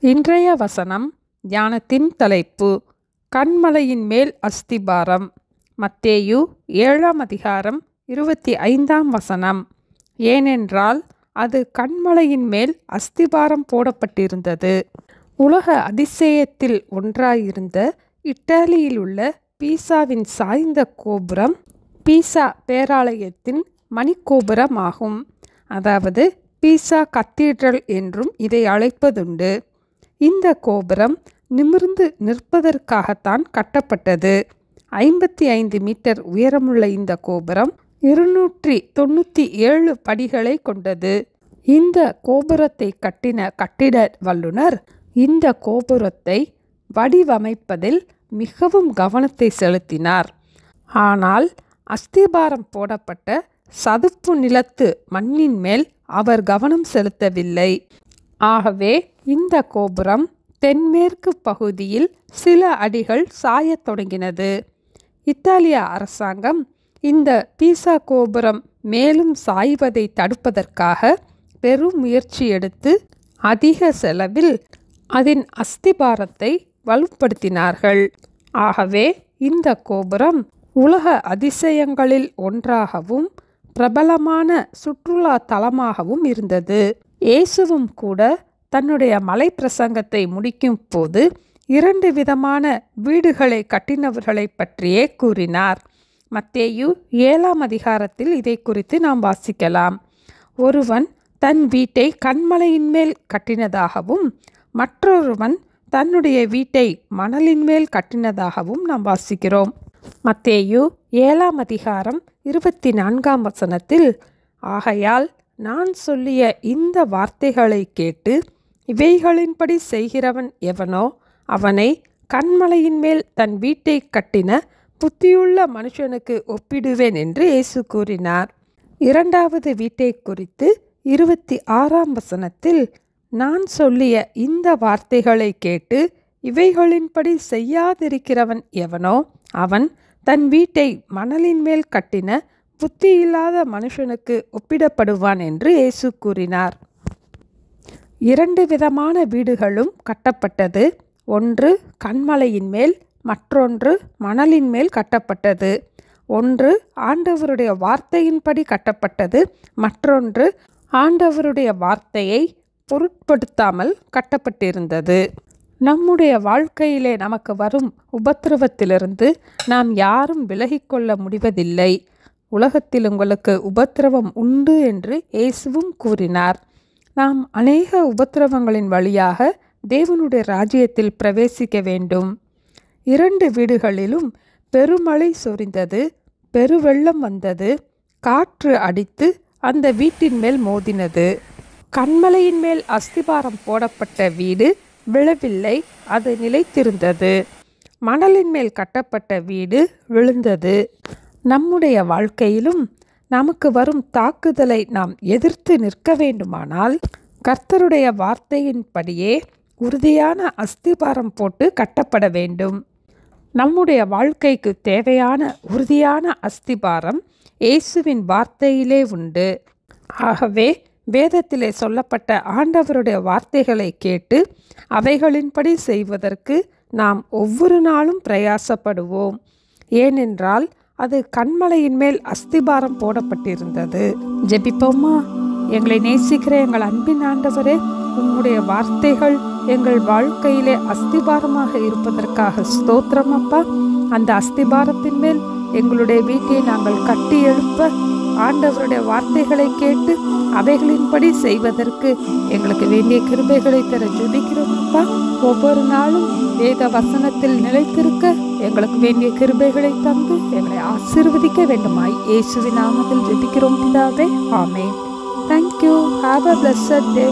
இன்றைய வசனம் தியானத்தின் தலைப்பு கன்மலையின் மேல் அஸ்திபாரம். மத்தேயு 7ஆம் அதிகாரம் 25ஆம் வசனம். ஏனென்றால் அது கன்மலையின் மேல் அஸ்திபாரம் போடப்பட்டிருந்தது. உலக அதிசயத்தில் ஒன்றாயிருந்த இத்தாலியில் உள்ள பீசாவின் சாய்ந்த கோபுரம் பீசா பேராலயத்தின் மணிக்கோபுரமாகும். அதாவது பீசா கத்தீட்ரல் என்றும் இதை அழைப்பதுண்டு. இந்த கோபுரம் நிமிர்ந்து நிற்பதற்காகத்தான் கட்டப்பட்டது. 55 மீட்டர் உயரமுள்ள இந்த கோபுரம் 297 படிகளை கொண்டது. இந்த கோபுரத்தை கட்டின கட்டிட வல்லுனர் இந்த கோபுரத்தை வடிவமைப்பதில் மிகவும் கவனத்தை செலுத்தினார். ஆனால் அஸ்திபாரம் போடப்பட்ட சதுப்பு நிலத்து மண்ணின் மேல் அவர் கவனம் செலுத்தவில்லை. ஆகவே இந்த கோபுரம் தென்மேற்கு பகுதியில் சில அடிகள் சாயத் தொடங்கினது. இத்தாலிய அரசாங்கம் இந்த பீசா கோபுரம் மேலும் சாய்வதை தடுப்பதற்காக பெரும் முயற்சி எடுத்து அதிக செலவில் அதன் அஸ்திபாரத்தை வலுப்படுத்தினார்கள். ஆகவே இந்த கோபுரம் உலக அதிசயங்களில் ஒன்றாகவும் பிரபலமான சுற்றுலா தலமாகவும் இருந்தது. இயேசுவும் கூட தன்னுடைய மலை பிரசங்கத்தை முடிக்கும் போது 2 விதமான வீடுகளை கட்டினவர்களை பற்றியே கூறினார். மத்தேயு 7ஆம் அதிகாரத்தில் இதை குறித்து நாம் வாசிக்கலாம். ஒருவன் தன் வீட்டை கன்மலையின் மேல் கட்டினதாகவும் மற்றொருவன் தன்னுடைய வீட்டை மணலின் மேல் கட்டினதாகவும் நாம் வாசிக்கிறோம். மத்தேயு 7ஆம் அதிகாரம் 24ஆம் வசனத்தில், ஆகையால் நான் சொல்லிய இந்த வார்த்தைகளை கேட்டு இவைகளின்படி செய்கிறவன் எவனோ அவனை கன்மலையின் மேல் தன் வீட்டை கட்டின புத்தியுள்ள மனுஷனுக்கு ஒப்பிடுவேன் என்று இயேசு கூறினார். 2வது வீட்டை குறித்து 26ஆம் வசனத்தில், நான் சொல்லிய இந்த வார்த்தைகளை கேட்டு இவைகளின்படி செய்யாதிருக்கிறவன் எவனோ அவன் தன் வீட்டை மணலின் மேல் கட்டின புத்தியில்லாத மனுஷனுக்கு ஒப்பிடப்படுவான் என்று இயேசு கூறினார். 2 விதமான வீடுகளும் கட்டப்பட்டது. ஒன்று கன்மலையின் மேல், மற்றொன்று மணலின் மேல் கட்டப்பட்டது. ஒன்று ஆண்டவருடைய வார்த்தையின்படி கட்டப்பட்டது, மற்றொன்று ஆண்டவருடைய வார்த்தையை பொருட்படுத்தாமல் கட்டப்பட்டிருந்தது. நம்முடைய வாழ்க்கையிலே நமக்கு வரும் உபத்திரவத்திலிருந்து நாம் யாரும் விலகிக்கொள்ள முடிவதில்லை. உலகத்தில் உங்களுக்கு உபத்திரவம் உண்டு என்று இயேசுவும் கூறினார். நாம் அநேக உபத்திரவங்களின் வழியாக தேவனுடைய ராஜ்யத்தில் பிரவேசிக்க வேண்டும். 2 வீடுகளிலும் பெருமழை சொரிந்தது, பெருவெள்ளம் வந்தது, காற்று அடித்து அந்த வீட்டின் மேல் மோதினது. கன்மலையின் மேல் அஸ்திபாரம் போடப்பட்ட வீடு விழவில்லை, அது நிலைத்திருந்தது. மணலின் மேல் கட்டப்பட்ட வீடு விழுந்தது. நம்முடைய வாழ்க்கையிலும் நமக்கு வரும் தாக்குதலை நாம் எதிர்த்து நிற்க வேண்டுமானால் கர்த்தருடைய வார்த்தையின்படியே உறுதியான அஸ்திபாரம் போட்டு கட்டப்பட வேண்டும். நம்முடைய வாழ்க்கைக்கு தேவையான உறுதியான அஸ்திபாரம் இயேசுவின் வார்த்தையிலே உண்டு. ஆகவே வேதத்திலே சொல்லப்பட்ட ஆண்டவருடைய வார்த்தைகளை கேட்டு அவைகளின்படி செய்வதற்கு நாம் ஒவ்வொரு நாளும் பிரயாசப்படுவோம். ஏனென்றால் அது கன்மலையின் மேல் அஸ்திபாரம் போடப்பட்டிருந்தது. ஜெபிப்போமா? எங்களை நேசிக்கிற எங்கள் அன்பின் ஆண்டவரே, உம்முடைய வார்த்தைகள் எங்கள் வாழ்க்கையிலே அஸ்திபாரமாக இருப்பதற்காக ஸ்தோத்திரம் அப்பா. அந்த அஸ்திபாரத்தின் மேல் எங்களுடைய வீட்டை நாங்கள் கட்டி எழுப்ப ஆண்டவருடைய வார்த்தைகளை கேட்டு அவைகளின்படி செய்வதற்கு எங்களுக்கு வேண்டிய கிருபைகளை தர ஜெபிக்கிறோம் அப்பா. ஒவ்வொரு நாளும் வேத வசனத்தில் நிலைத்திருக்க எங்களுக்கு வேண்டிய கிருபைகளை தந்து எங்களை ஆசீர்வதிக்க வேண்டுமாய் இயேசுவின் நாமத்தில் ஜெபிக்கிறோம் பிதாவே. ஆமென். Thank you. Have a blessed day.